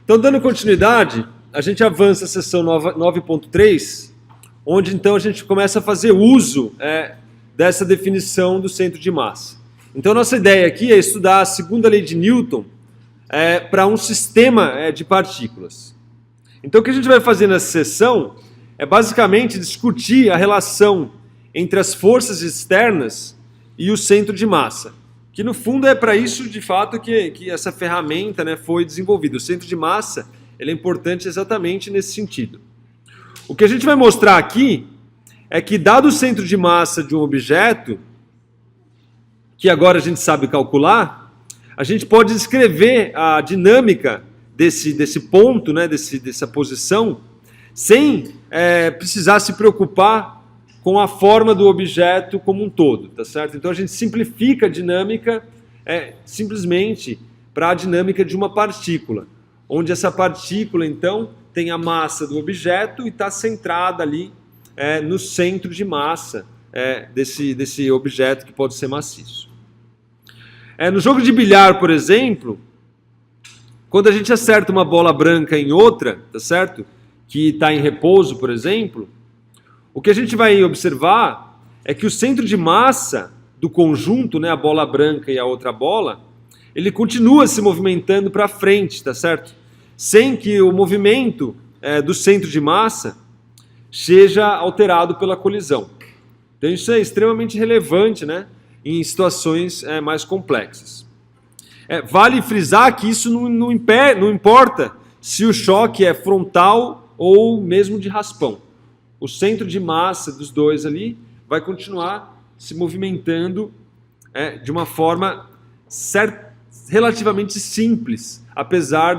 Então, dando continuidade, a gente avança a seção 9.3, onde então a gente começa a fazer uso dessa definição do centro de massa. Então, nossa ideia aqui é estudar a segunda lei de Newton para um sistema de partículas. Então, o que a gente vai fazer nessa sessão é basicamente discutir a relação entre as forças externas e o centro de massa, que no fundo é para isso, de fato, que essa ferramenta foi desenvolvida. O centro de massa ele é importante exatamente nesse sentido. O que a gente vai mostrar aqui é que, dado o centro de massa de um objeto, que agora a gente sabe calcular, a gente pode descrever a dinâmica desse ponto, dessa posição, sem precisar se preocupar com a forma do objeto como um todo, tá certo? Então a gente simplifica a dinâmica simplesmente para a dinâmica de uma partícula, onde essa partícula, então, tem a massa do objeto e está centrada ali no centro de massa desse objeto que pode ser maciço. No jogo de bilhar, por exemplo, quando a gente acerta uma bola branca em outra, tá certo? Que está em repouso, por exemplo, o que a gente vai observar é que o centro de massa do conjunto, a bola branca e a outra bola, ele continua se movimentando para frente, tá certo? Sem que o movimento do centro de massa seja alterado pela colisão. Então isso é extremamente relevante, em situações mais complexas. Vale frisar que isso não importa se o choque é frontal ou mesmo de raspão. O centro de massa dos dois ali vai continuar se movimentando de uma forma relativamente simples, apesar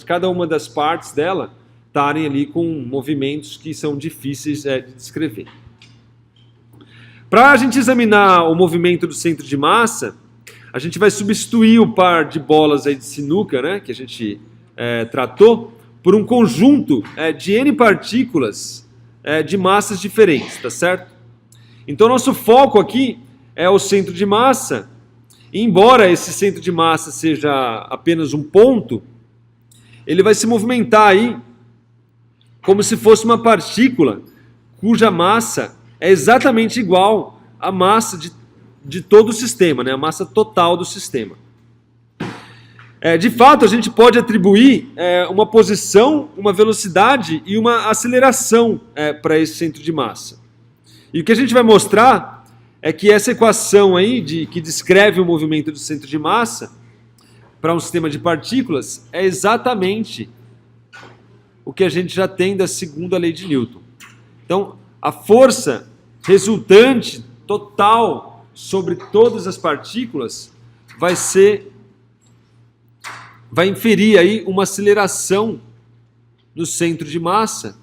cada uma das partes dela estarem ali com movimentos que são difíceis de descrever. Para a gente examinar o movimento do centro de massa, a gente vai substituir o par de bolas de sinuca, que a gente tratou, por um conjunto de N partículas de massas diferentes, tá certo? Então, nosso foco aqui é o centro de massa. E embora esse centro de massa seja apenas um ponto, ele vai se movimentar aí como se fosse uma partícula cuja massa é exatamente igual à massa de todo o sistema, a massa total do sistema. De fato, a gente pode atribuir uma posição, uma velocidade e uma aceleração para esse centro de massa. E o que a gente vai mostrar é que essa equação aí que descreve o movimento do centro de massa para um sistema de partículas é exatamente o que a gente já tem da segunda lei de Newton. Então, a força resultante total sobre todas as partículas vai inferir aí uma aceleração no centro de massa,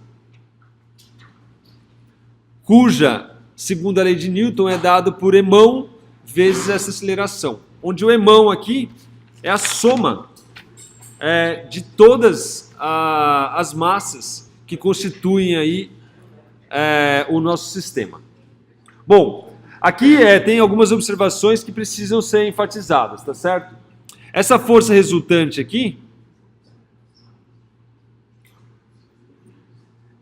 cuja segunda lei de Newton é dado por emão vezes essa aceleração, onde o emão aqui é a soma de todas as massas que constituem aí o nosso sistema. Bom, aqui tem algumas observações que precisam ser enfatizadas, tá certo? Essa força resultante aqui,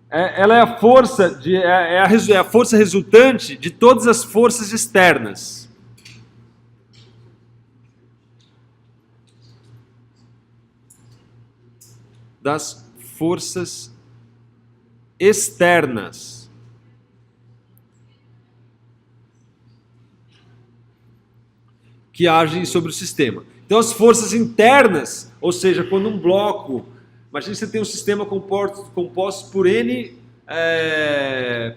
ela é a força resultante de todas as forças externas. Das forças externas. Que agem sobre o sistema. Então, as forças internas, ou seja, quando um bloco... Imagina que você tem um sistema composto por N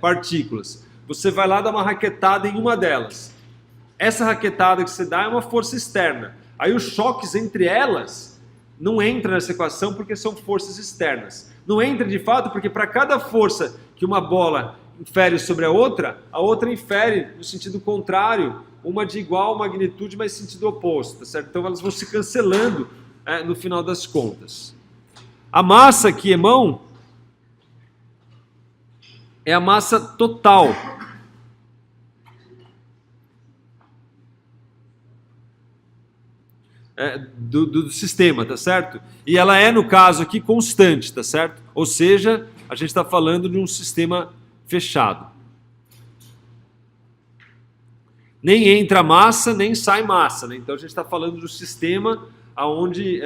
partículas. Você vai lá dar uma raquetada em uma delas. Essa raquetada que você dá é uma força externa. Aí os choques entre elas não entram nessa equação porque são forças externas. Não entra de fato porque para cada força que uma bola infere sobre a outra infere no sentido contrário, uma de igual magnitude, mas sentido oposto, tá certo? Então elas vão se cancelando no final das contas. A massa aqui, emão, é a massa total. do sistema, tá certo? E ela é, no caso aqui, constante, tá certo? Ou seja, a gente está falando de um sistema fechado. Nem entra massa, nem sai massa, né? Então a gente está falando de um sistema onde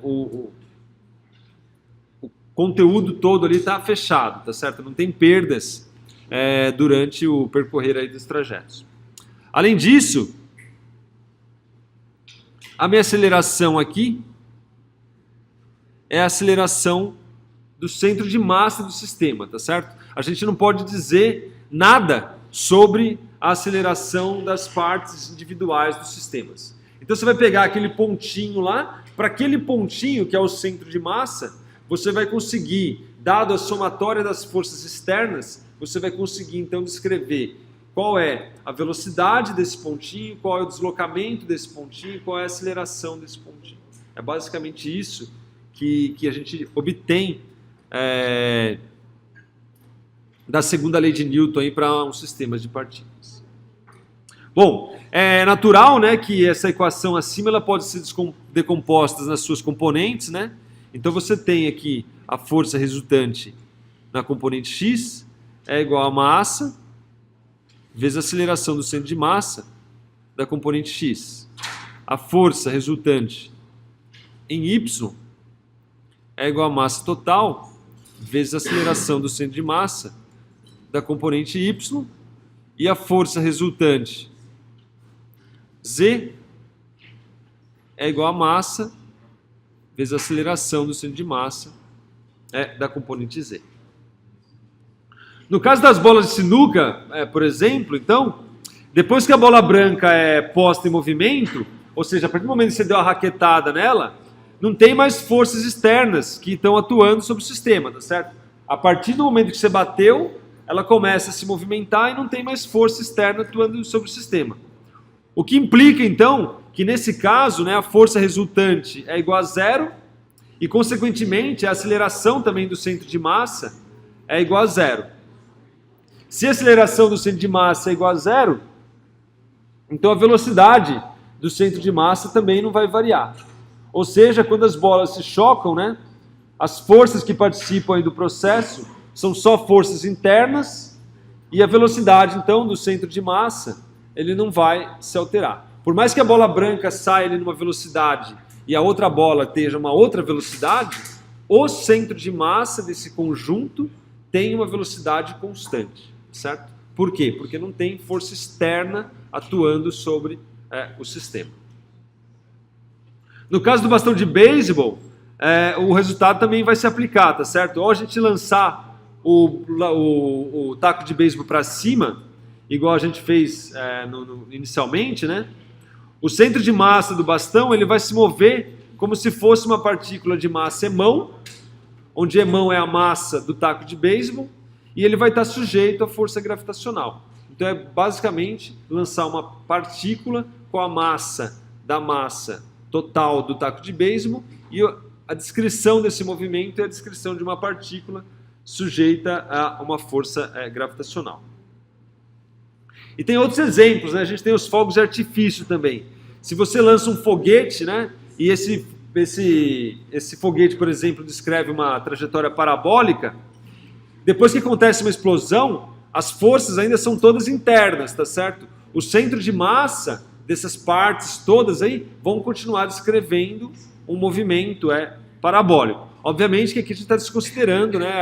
o conteúdo todo ali está fechado, tá certo? Não tem perdas durante o percorrer aí dos trajetos. Além disso, a minha aceleração aqui é a aceleração do centro de massa do sistema, tá certo? A gente não pode dizer nada sobre a aceleração das partes individuais dos sistemas. Então você vai pegar aquele pontinho lá, para aquele pontinho que é o centro de massa, você vai conseguir, dado a somatória das forças externas, você vai conseguir então descrever qual é a velocidade desse pontinho, qual é o deslocamento desse pontinho, qual é a aceleração desse pontinho. É basicamente isso que a gente obtém da segunda lei de Newton para uns sistemas de partículas. Bom, é natural, né, que essa equação acima ela pode ser decomposta nas suas componentes, né? Então você tem aqui a força resultante na componente x é igual a massa vezes a aceleração do centro de massa da componente x. A força resultante em y é igual a massa total vezes a aceleração do centro de massa da componente y, e a força resultante z é igual a massa vezes a aceleração do centro de massa da componente z. No caso das bolas de sinuca, por exemplo, então, depois que a bola branca é posta em movimento, ou seja, a partir do momento que você deu a raquetada nela, não tem mais forças externas que estão atuando sobre o sistema, tá certo? A partir do momento que você bateu, ela começa a se movimentar e não tem mais força externa atuando sobre o sistema. O que implica, então, que nesse caso, né, a força resultante é igual a zero e, consequentemente, a aceleração também do centro de massa é igual a zero. Se a aceleração do centro de massa é igual a zero, então a velocidade do centro de massa também não vai variar. Ou seja, quando as bolas se chocam, né, as forças que participam aí do processo são só forças internas e a velocidade, então, do centro de massa, ele não vai se alterar. Por mais que a bola branca saia ali numa velocidade e a outra bola esteja uma outra velocidade, o centro de massa desse conjunto tem uma velocidade constante, certo? Por quê? Porque não tem força externa atuando sobre o sistema. No caso do bastão de beisebol, o resultado também vai se aplicar, tá certo? Ou a gente lançar o taco de beisebol para cima, igual a gente fez inicialmente, né? O centro de massa do bastão ele vai se mover como se fosse uma partícula de massa emão, onde emão é a massa do taco de beisebol, e ele vai estar sujeito à força gravitacional. Então é basicamente lançar uma partícula com a massa da massa total do taco de beisebol, e a descrição desse movimento é a descrição de uma partícula sujeita a uma força gravitacional. E tem outros exemplos, né? A gente tem os fogos de artifício também. Se você lança um foguete, né? E esse foguete, por exemplo, descreve uma trajetória parabólica, depois que acontece uma explosão, as forças ainda são todas internas, tá certo? O centro de massa dessas partes todas aí vão continuar descrevendo um movimento parabólico. Obviamente que aqui a gente está desconsiderando, né,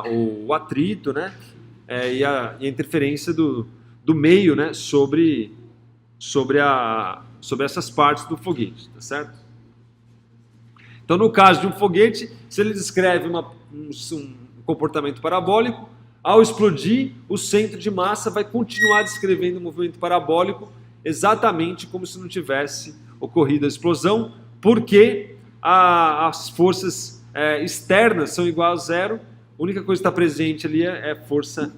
o atrito, né, e a interferência do meio, né, sobre essas partes do foguete, tá certo? Então, no caso de um foguete, se ele descreve um comportamento parabólico, ao explodir, o centro de massa vai continuar descrevendo um movimento parabólico exatamente como se não tivesse ocorrido a explosão, porque as forças externas são iguais a zero, a única coisa que está presente ali é força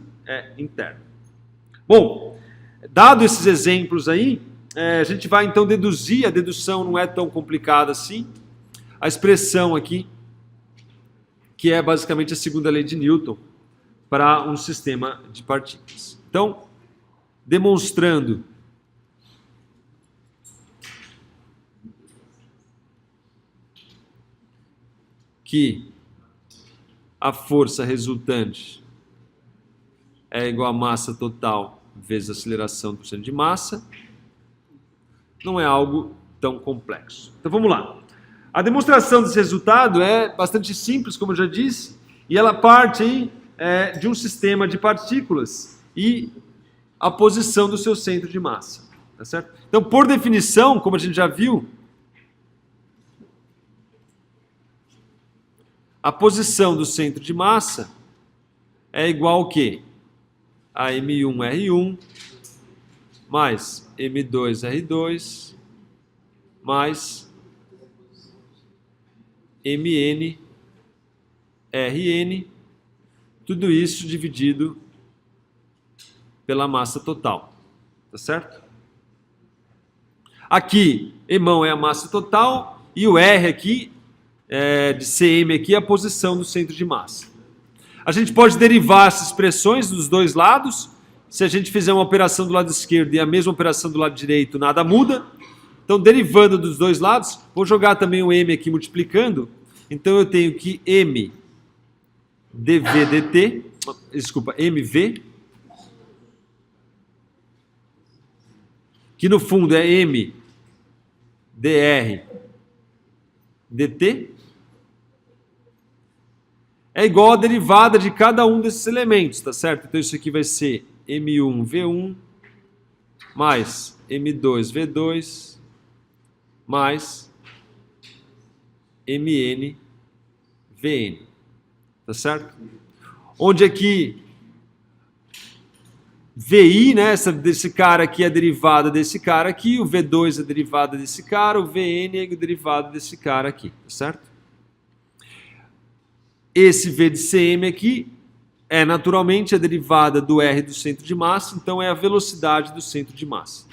interna. Bom, dado esses exemplos aí, a gente vai então deduzir, a dedução não é tão complicada assim, a expressão aqui, que é basicamente a segunda lei de Newton para um sistema de partículas. Então, demonstrando que a força resultante é igual a massa total vezes a aceleração do centro de massa, não é algo tão complexo. Então vamos lá. A demonstração desse resultado é bastante simples, como eu já disse, e ela parte aí, de um sistema de partículas e a posição do seu centro de massa. Tá certo? Então, por definição, como a gente já viu, a posição do centro de massa é igual ao quê? A M1R1 mais M2R2 mais MNRN, tudo isso dividido pela massa total, tá certo? Aqui, Emão é a massa total e o R aqui, de CM aqui, é a posição do centro de massa. A gente pode derivar essas expressões dos dois lados. Se a gente fizer uma operação do lado esquerdo e a mesma operação do lado direito, nada muda. Então, derivando dos dois lados, vou jogar também o M aqui multiplicando. Então, eu tenho que M dV dt, desculpa, MV, que no fundo é M dr dt, é igual à derivada de cada um desses elementos, tá certo? Então isso aqui vai ser M1V1 mais M2V2 mais MNVN, tá certo? Onde aqui VI, né, desse cara aqui é a derivada desse cara aqui, o V2 é a derivada desse cara, o VN é a derivada desse cara aqui, tá certo? Esse V de CM aqui é naturalmente a derivada do R do centro de massa, então é a velocidade do centro de massa.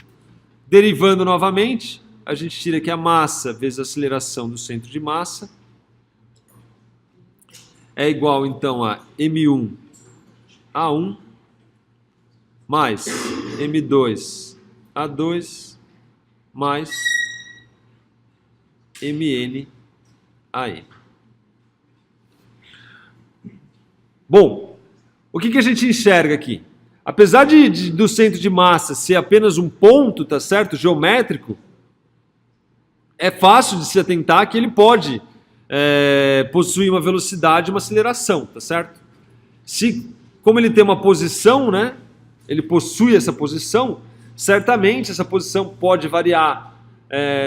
Derivando novamente, a gente tira aqui a massa vezes a aceleração do centro de massa, é igual então a M1A1 mais M2A2 mais MNAN. Bom, o que a gente enxerga aqui? Apesar do centro de massa ser apenas um ponto, tá certo, geométrico, é fácil de se atentar que ele pode possuir uma velocidade e uma aceleração, tá certo? Como ele tem uma posição, né, ele possui essa posição, certamente essa posição pode variar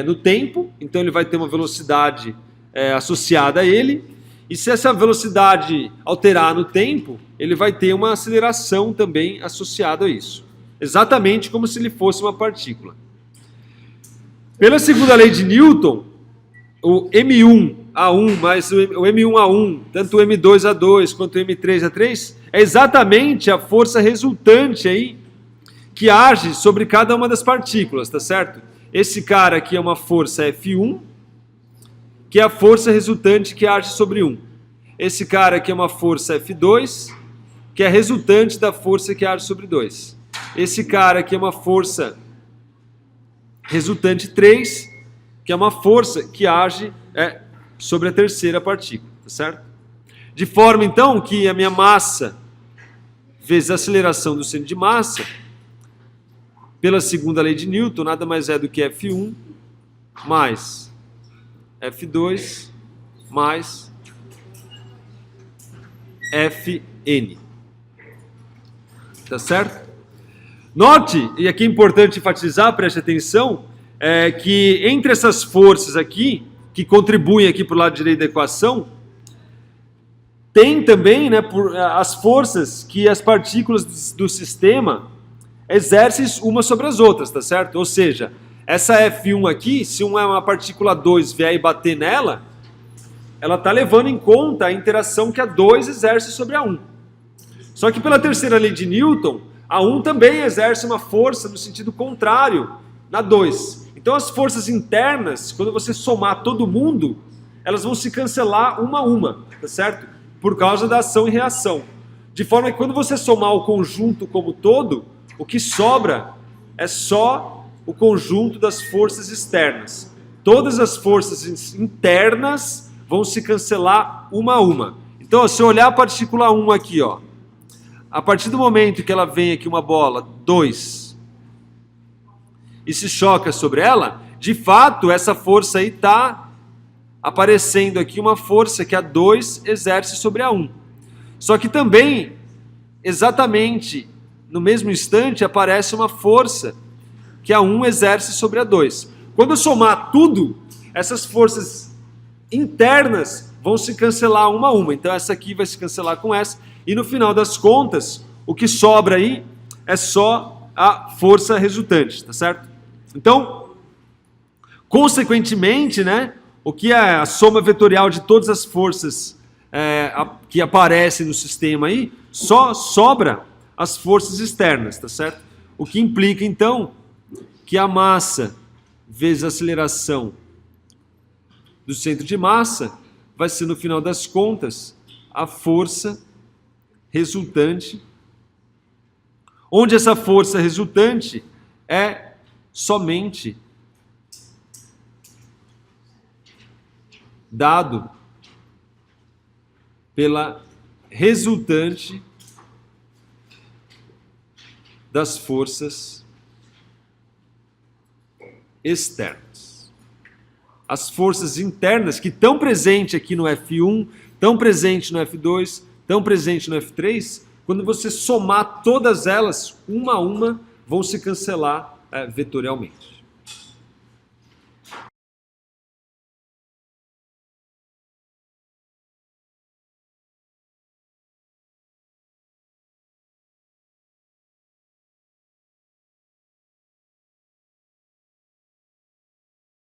no tempo, então ele vai ter uma velocidade associada a ele. E se essa velocidade alterar no tempo, ele vai ter uma aceleração também associada a isso. Exatamente como se ele fosse uma partícula. Pela segunda lei de Newton, o M1A1 mais o M1A1, tanto o M2A2 quanto o M3A3, é exatamente a força resultante aí que age sobre cada uma das partículas, tá certo? Esse cara aqui é uma força F1, que é a força resultante que age sobre 1. Esse cara aqui é uma força F2, que é resultante da força que age sobre 2. Esse cara aqui é uma força resultante 3, que é uma força que age sobre a terceira partícula, tá certo? De forma, então, que a minha massa vezes a aceleração do centro de massa, pela segunda lei de Newton, nada mais é do que F1 mais F2 mais Fn. Tá certo? Note, e aqui é importante enfatizar, preste atenção, que entre essas forças aqui, que contribuem aqui para o lado direito da equação, tem também, né, as forças que as partículas do sistema exercem umas sobre as outras, tá certo? Ou seja, essa F1 aqui, se uma partícula 2 vier e bater nela, ela está levando em conta a interação que a 2 exerce sobre a 1. Só que pela terceira lei de Newton, a 1 também exerce uma força no sentido contrário na 2. Então as forças internas, quando você somar todo mundo, elas vão se cancelar uma a uma, tá certo? Por causa da ação e reação. De forma que quando você somar o conjunto como todo, o que sobra é só o conjunto das forças externas. Todas as forças internas vão se cancelar uma a uma. Então, se eu olhar a partícula 1 aqui, ó, a partir do momento que ela vem aqui uma bola 2 e se choca sobre ela, de fato, essa força aí está aparecendo aqui uma força que a 2 exerce sobre a 1. Só que também, exatamente no mesmo instante, aparece uma força que a 1 exerce sobre a 2. Quando eu somar tudo, essas forças internas vão se cancelar uma a uma. Então essa aqui vai se cancelar com essa. E no final das contas, o que sobra aí é só a força resultante, tá certo? Então, consequentemente, né, o que é a soma vetorial de todas as forças que aparecem no sistema aí, só sobra as forças externas, tá certo? O que implica, então, que a massa vezes a aceleração do centro de massa vai ser, no final das contas, a força resultante, onde essa força resultante é somente dado pela resultante das forças externas. As forças internas que estão presentes aqui no F1, estão presentes no F2, estão presentes no F3, quando você somar todas elas, uma a uma, vão se cancelar vetorialmente.